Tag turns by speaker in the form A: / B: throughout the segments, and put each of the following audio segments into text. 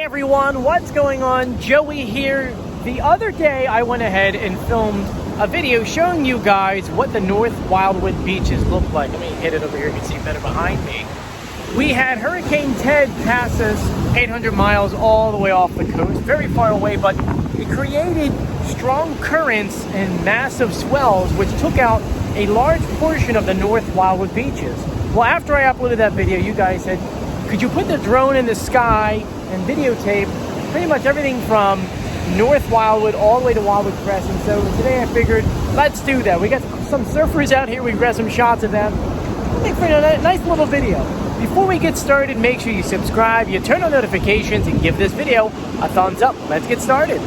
A: everyone, what's going on? Joey here. The other day I went ahead and filmed a video showing you guys what the North Wildwood beaches look like. Let me hit it over here, you can see better behind me. We had Hurricane Ted pass us 800 miles all the way off the coast, very far away, but it created strong currents and massive swells which took out a large portion of the North Wildwood beaches. Well, after I uploaded that video, you guys said, could you put the drone in the sky and videotape pretty much everything from North Wildwood all the way to Wildwood Crescent? So today I figured, let's do that. We got some surfers out here. We've got some shots of them. We'll make for a nice little video. Before we get started, make sure you subscribe, you turn on notifications, and give this video a thumbs up. Let's get started.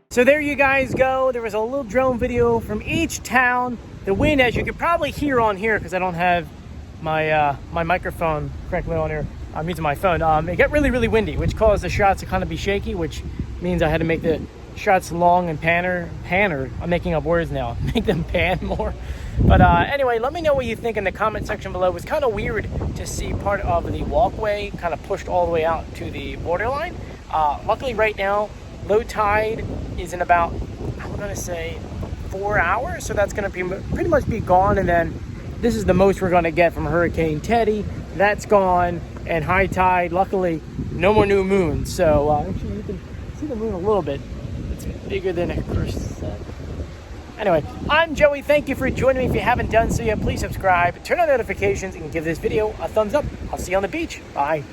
A: So there you guys go. There was a little drone video from each town. The wind, as you can probably hear on here, because I don't have my my microphone correctly on here, I'm using my phone. It got really windy, which caused the shots to kind of be shaky, which means I had to make the stretch long and panner. I'm making up words now. Make them pan more. But anyway, let me know what you think in the comment section below. It was kind of weird to see part of the walkway kind of pushed all the way out to the borderline. Luckily right now, low tide is in about, I'm going to say 4 hours. So that's going to pretty much be gone. And then this is the most we're going to get from Hurricane Teddy. That's gone. And high tide, luckily, no more new moon. So actually you can see the moon a little bit. It's bigger than it first said. Anyway, I'm Joey. Thank you for joining me. If you haven't done so yet, please subscribe, turn on notifications, and give this video a thumbs up. I'll see you on the beach. Bye.